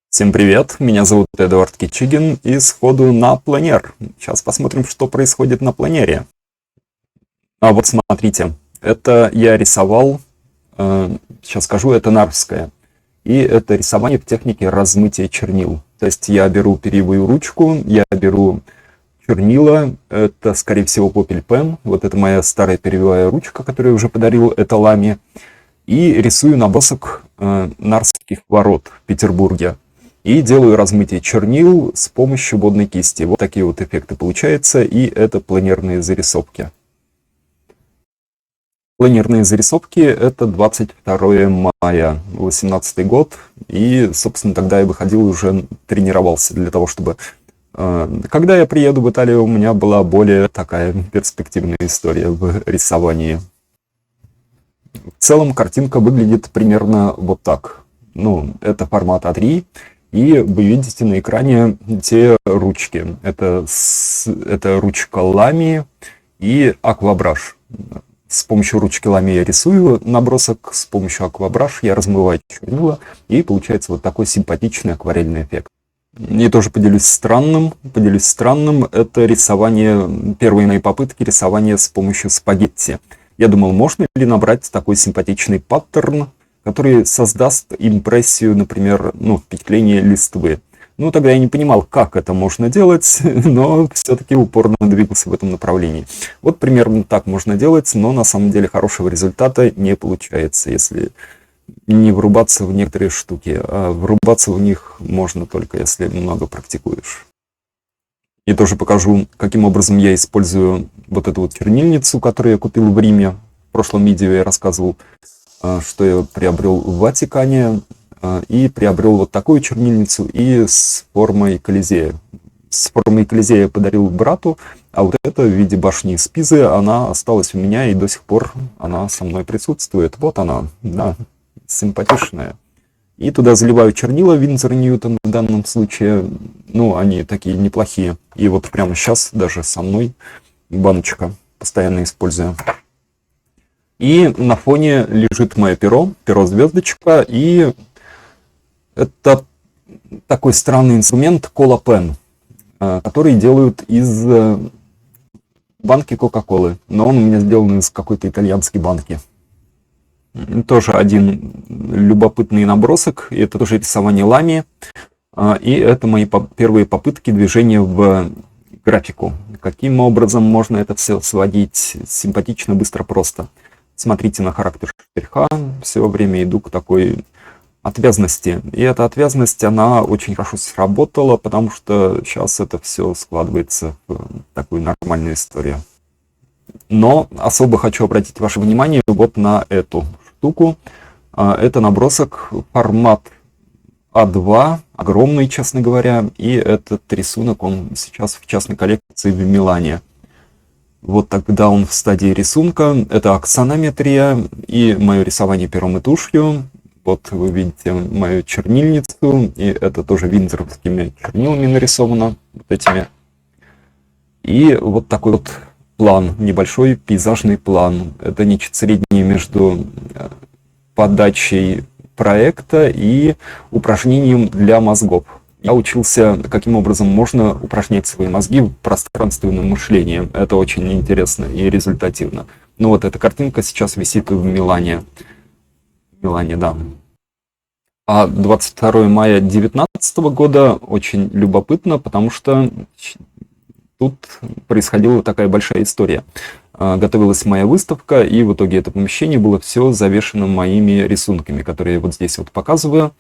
Всем привет, меня зовут Эдуард Кичигин и сходу на пленер. Сейчас посмотрим, что происходит на пленере. А вот смотрите, это я рисовал, сейчас скажу, это нарвское. И это рисование в технике размытия чернил. То есть я беру перьевую ручку, я беру чернила, это скорее всего Попель Пен, вот это моя старая перьевая ручка, которую я уже подарил, это Лами. И рисую набросок Нарвских ворот в Петербурге. И делаю размытие чернил с помощью водной кисти. Вот такие вот эффекты получаются, и это планерные зарисовки. Планерные зарисовки — это 22 мая, 18 год, и, собственно, тогда я выходил и уже тренировался для того, чтобы... Когда я приеду в Италию, у меня была более такая перспективная история в рисовании. В целом картинка выглядит примерно вот так. Ну, это формат А3. И вы видите на экране те ручки. Это ручка Лами и аквабраш. С помощью ручки Лами я рисую набросок, с помощью аквабраш я размываю чернила, и получается вот такой симпатичный акварельный эффект. И тоже поделюсь странным. Это рисование, первые мои попытки рисования с помощью спагетти. Я думал, можно ли набрать такой симпатичный паттерн, который создаст импрессию, например, впечатление листвы. Тогда я не понимал, как это можно делать, но все-таки упорно двигался в этом направлении. Вот примерно так можно делать, но на самом деле хорошего результата не получается, если не врубаться в некоторые штуки. А врубаться в них можно только, если много практикуешь. И тоже покажу, каким образом я использую вот эту вот чернильницу, которую я купил в Риме. В прошлом видео я рассказывал, что я приобрел в Ватикане, и приобрел вот такую чернильницу и с формой Колизея. С формой Колизея я подарил брату, а вот эта в виде башни из Пизы, она осталась у меня, и до сих пор она со мной присутствует. Вот она, да, симпатичная. И туда заливаю чернила Винзор Ньютон в данном случае. Они такие неплохие. И вот прямо сейчас даже со мной баночка, постоянно использую. И на фоне лежит мое перо-звездочка, и это такой странный инструмент Cola Pen, который делают из банки Кока-Колы, но он у меня сделан из какой-то итальянской банки. Тоже один любопытный набросок, и это тоже рисование Лами, и это мои первые попытки движения в графику. Каким образом можно это все сводить симпатично, быстро, просто. Смотрите на характер штриха, все время иду к такой отвязности. И эта отвязность, она очень хорошо сработала, потому что сейчас это все складывается в такую нормальную историю. Но особо хочу обратить ваше внимание вот на эту штуку. Это набросок, формат А2, огромный, честно говоря, и этот рисунок, он сейчас в частной коллекции в Милане. Вот тогда он в стадии рисунка. Это аксонометрия и мое рисование пером и тушью. Вот вы видите мою чернильницу, и это тоже виндзоровскими чернилами нарисовано, вот этими. И вот такой вот план, небольшой пейзажный план. Это нечто среднее между подачей проекта и упражнением для мозгов. Я учился, каким образом можно упражнять свои мозги в пространственном мышлении. Это очень интересно и результативно. Вот эта картинка сейчас висит в Милане. Да. А 22 мая 2019 года очень любопытно, потому что тут происходила такая большая история. Готовилась моя выставка, и в итоге это помещение было все завешено моими рисунками, которые я вот здесь вот показываю.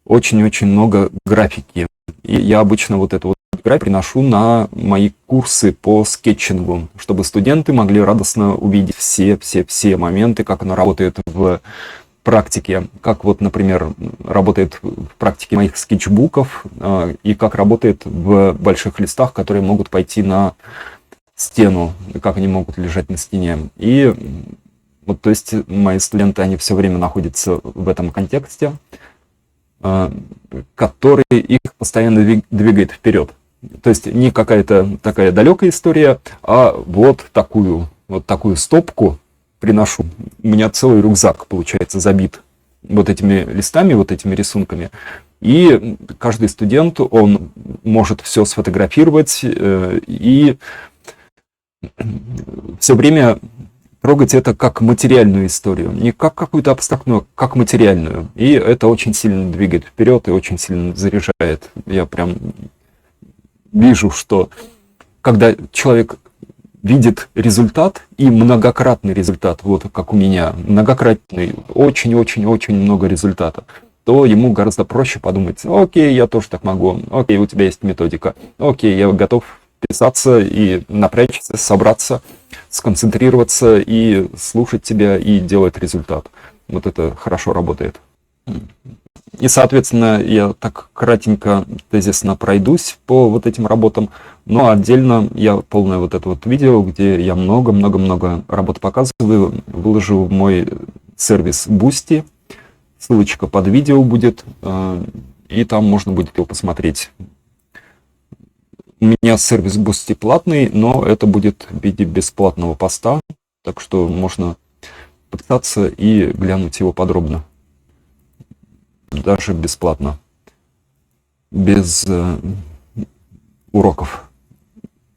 Очень-очень много графики. И я обычно вот эту вот графику приношу на мои курсы по скетчингу, чтобы студенты могли радостно увидеть все моменты, как она работает в практике, как вот, например, работает в практике моих скетчбуков, и как работает в больших листах, которые могут пойти на стену, как они могут лежать на стене. И вот, то есть мои студенты, они все время находятся в этом контексте, который их постоянно двигает вперед. То есть не какая-то такая далекая история, а вот такую стопку приношу. У меня целый рюкзак, получается, забит вот этими листами, вот этими рисунками. И каждый студент, он может все сфотографировать и все время трогать это как материальную историю, не как какую-то абстрактную, а как материальную. И это очень сильно двигает вперед и очень сильно заряжает. Я прям вижу, что когда человек видит результат, и многократный результат, вот как у меня, многократный, очень-очень-очень много результата, то ему гораздо проще подумать: окей, я тоже так могу, окей, у тебя есть методика, окей, я готов писаться и напрячься, собраться, сконцентрироваться и слушать тебя и делать результат. Вот это хорошо работает. И, соответственно, я так кратенько, тезисно пройдусь по вот этим работам, но отдельно я полное вот это вот видео, где я много-много-много работ показываю, выложу в мой сервис Boosty. Ссылочка под видео будет, и там можно будет его посмотреть. У меня сервис Boosty платный, но это будет в виде бесплатного поста, так что можно подписаться и глянуть его подробно. Даже бесплатно, без уроков.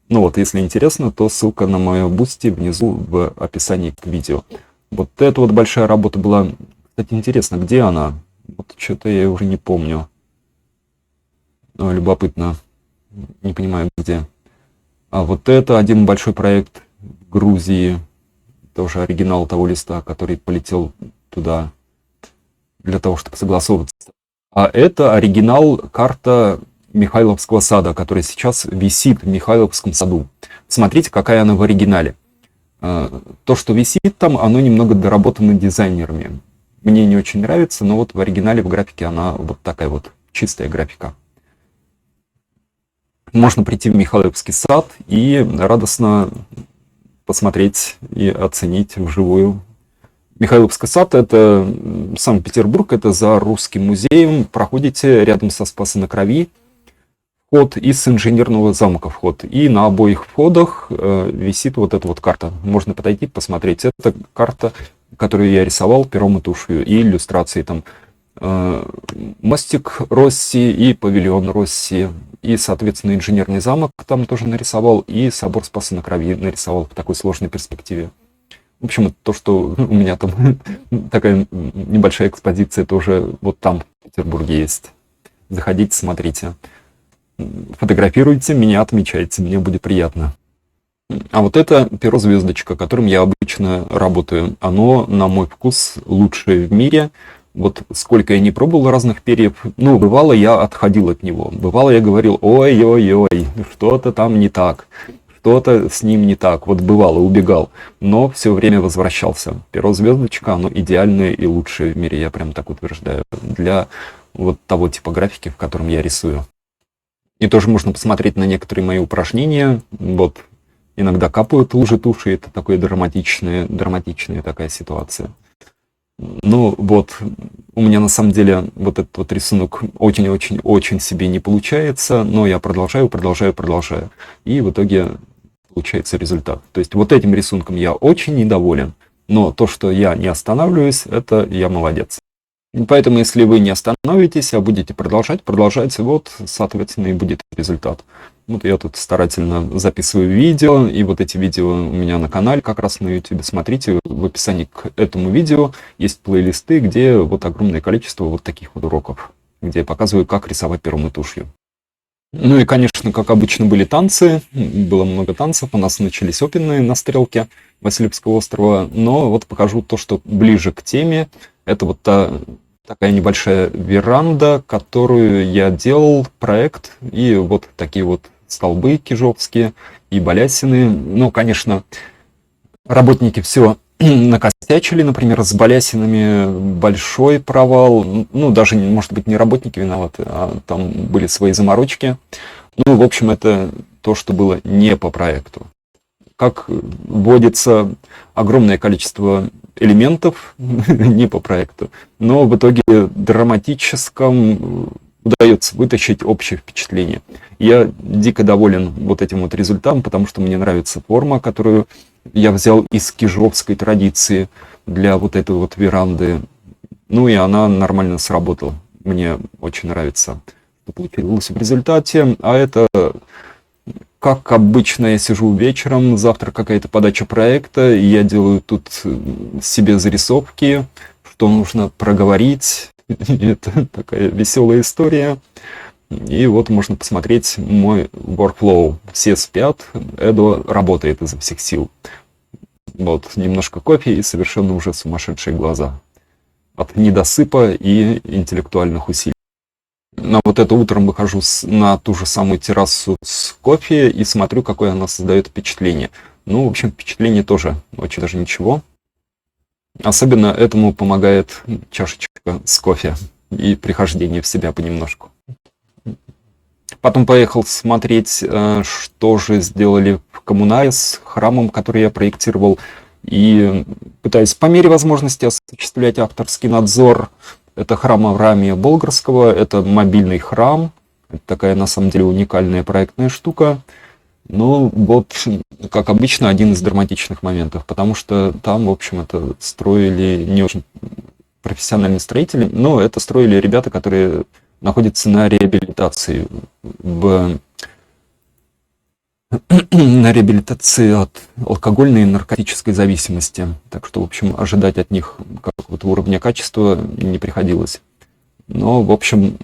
Ну вот, если интересно, то ссылка на мое Boosty внизу в описании к видео. Вот эта вот большая работа была. Кстати, интересно, где она? Вот что-то я уже не помню. Любопытно. Не понимаю, где. А вот это один большой проект в Грузии. Тоже оригинал того листа, который полетел туда для того, чтобы согласовываться. А это оригинал карта Михайловского сада, которая сейчас висит в Михайловском саду. Смотрите, какая она в оригинале. То, что висит там, оно немного доработано дизайнерами. Мне не очень нравится, но вот в оригинале, в графике она вот такая вот чистая графика. Можно прийти в Михайловский сад и радостно посмотреть и оценить вживую. Михайловский сад — это Санкт-Петербург, это за Русским музеем. Проходите рядом со Спасо-на-Крови. Вход из инженерного замка вход. И на обоих входах висит вот эта вот карта. Можно подойти, посмотреть. Это карта, которую я рисовал пером и тушью. И иллюстрации там. Мостик Росси и павильон Росси. И, соответственно, инженерный замок там тоже нарисовал. И собор Спаса-на-Крови нарисовал в такой сложной перспективе. В общем, это то, что у меня там такая небольшая экспозиция тоже вот там в Петербурге есть. Заходите, смотрите. Фотографируйте, меня отмечайте, мне будет приятно. А вот это перо-звездочка, которым я обычно работаю. Оно, на мой вкус, лучшее в мире. Вот сколько я не пробовал разных перьев, ну, бывало, я отходил от него. Бывало, я говорил: ой-ой-ой, что-то там не так. Что-то с ним не так. Вот бывало, убегал. Но все время возвращался. Перо-звездочка, оно идеальное и лучшее в мире, я прям так утверждаю. Для вот того типа графики, в котором я рисую. И тоже можно посмотреть на некоторые мои упражнения. Вот иногда капают лужи туши, это такая драматичная такая ситуация. Ну вот, у меня на самом деле вот этот вот рисунок очень-очень-очень себе не получается, но я продолжаю. И в итоге получается результат. То есть вот этим рисунком я очень недоволен, но то, что я не останавливаюсь, это я молодец. Поэтому, если вы не остановитесь, а будете продолжать, вот, соответственно, и будет результат. Вот я тут старательно записываю видео, и вот эти видео у меня на канале, как раз на YouTube. Смотрите, в описании к этому видео есть плейлисты, где вот огромное количество вот таких вот уроков, где я показываю, как рисовать пером и тушью. Ну и, конечно, как обычно, были танцы, было много танцев, у нас начались опенные на стрелке Васильевского острова, но вот покажу то, что ближе к теме. Это вот такая небольшая веранда, которую я делал, проект, и вот такие вот столбы кижовские и балясины. Ну, конечно, работники все накосячили, например, с балясинами большой провал. Ну, даже, может быть, не работники виноваты, а там были свои заморочки. Ну, в общем, это то, что было не по проекту. Как вводится огромное количество элементов не по проекту, но в итоге драматическом удается вытащить общее впечатление. Я дико доволен вот этим вот результатом, потому что мне нравится форма, которую я взял из кижовской традиции для вот этой вот веранды. Ну и она нормально сработала. мне очень нравится, что получилось в результате. А это, как обычно, я сижу вечером, завтра какая-то подача проекта, и я делаю тут себе зарисовки, что нужно проговорить. Это такая веселая история. И вот можно посмотреть мой workflow. Все спят, Эдо работает изо всех сил. Вот, немножко кофе и совершенно уже сумасшедшие глаза от недосыпа и интеллектуальных усилий. На вот это утром выхожу на ту же самую террасу с кофе и смотрю, какое она создает впечатление. Ну, в общем, впечатление тоже очень даже ничего. Особенно этому помогает чашечка с кофе и прихождение в себя понемножку. Потом поехал смотреть, что же сделали в коммунале с храмом, который я проектировал. И пытаюсь по мере возможности осуществлять авторский надзор. Это храм Авраамия Болгарского, это мобильный храм. Это такая, на самом деле, уникальная проектная штука. Ну, вот, как обычно, один из драматичных моментов, потому что там, в общем, это строили не очень профессиональные строители, но это строили ребята, которые находятся на реабилитации, на реабилитации от алкогольной и наркотической зависимости. Так что, в общем, ожидать от них какого-то уровня качества не приходилось. Но, в общем,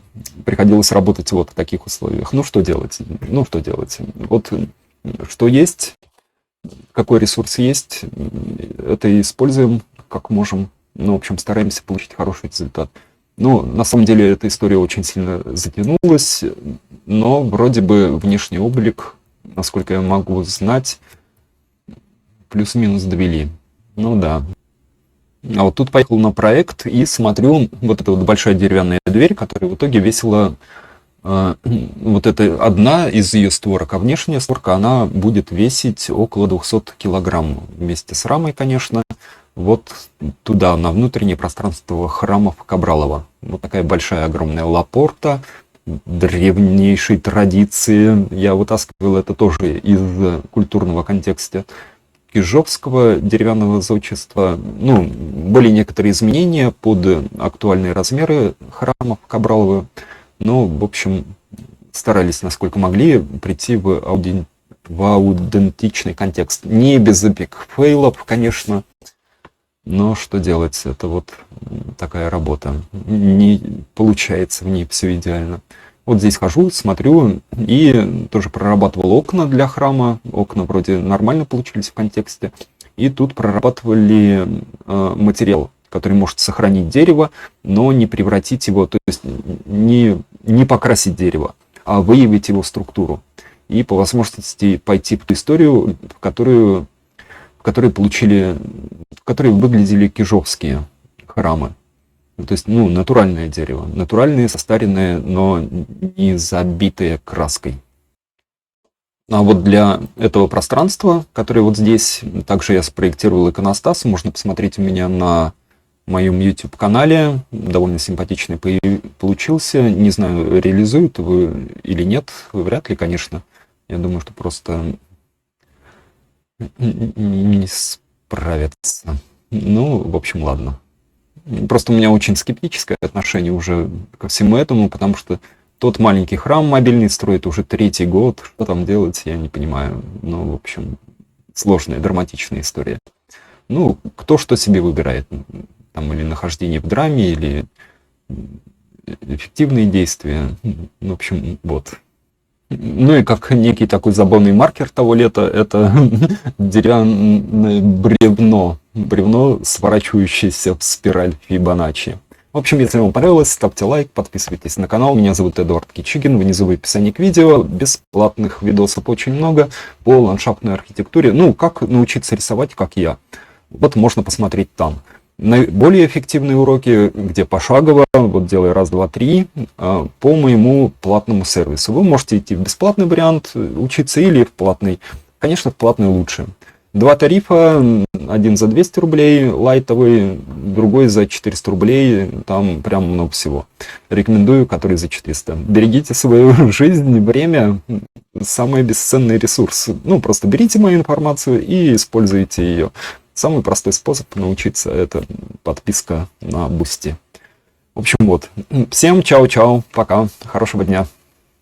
приходилось работать вот в таких условиях. Ну, что делать? Ну, что делать? Вот что есть, какой ресурс есть, это и используем как можем. Ну, в общем, стараемся получить хороший результат. Ну, на самом деле, эта история очень сильно затянулась, но вроде бы внешний облик, насколько я могу знать, плюс-минус довели. Ну да. А вот тут поехал на проект и смотрю, вот эта вот большая деревянная дверь, которая в итоге весила, вот это одна из ее створок, а внешняя створка, она будет весить около 200 килограмм вместе с рамой, конечно. Вот туда, на внутреннее пространство храмов Кабралова. Вот такая большая, огромная лапорта древнейшей традиции. Я вытаскивал это тоже из культурного контекста кижовского деревянного зодчества. Ну, были некоторые изменения под актуальные размеры храмов Кабралова. Но, в общем, старались, насколько могли, прийти в аутентичный контекст. Не без эпик-фейлов, конечно. Но что делать, это вот такая работа. Не получается в ней все идеально. Вот здесь хожу, смотрю и тоже прорабатывал окна для храма. Окна вроде нормально получились в контексте. И тут прорабатывали материал, который может сохранить дерево, но не превратить его, то есть не покрасить дерево, а выявить его структуру. И по возможности пойти в ту историю, в которой выглядели кижовские храмы. То есть, ну, натуральное дерево. Натуральные, состаренные, но не забитые краской. А вот для этого пространства, которое вот здесь, также я спроектировал иконостас, можно посмотреть у меня на моем YouTube-канале. Довольно симпатичный получился. Не знаю, реализуют вы или нет. Вы вряд ли, конечно. Я думаю, что просто не справятся. Ну, в общем, ладно. Просто у меня очень скептическое отношение уже ко всему этому, потому что тот маленький храм мобильный строит уже 3-й год. Что там делать, я не понимаю. Ну, в общем, сложная, драматичная история. Ну, кто что себе выбирает. Там или нахождение в драме, или эффективные действия. В общем, вот. Ну и как некий такой забавный маркер того лета, это деревянное бревно, сворачивающееся в спираль Фибоначчи. В общем, если вам понравилось, ставьте лайк, подписывайтесь на канал. Меня зовут Эдуард Кичигин, внизу в описании к видео. Бесплатных видосов очень много по ландшафтной архитектуре. Ну, как научиться рисовать, как я. Вот можно посмотреть там. Наиболее эффективные уроки, где пошагово, вот делай раз, два, три, по моему платному сервису. Вы можете идти в бесплатный вариант, учиться, или в платный. Конечно, в платный лучше. 2 тарифа, один за 200 рублей, лайтовый, другой за 400 рублей, там прям много всего. Рекомендую, который за 400. Берегите свою жизнь, время, самый бесценный ресурс. Ну, просто берите мою информацию и используйте ее. Самый простой способ научиться — это подписка на Boosty. В общем, вот. Всем чао-чао, пока, хорошего дня.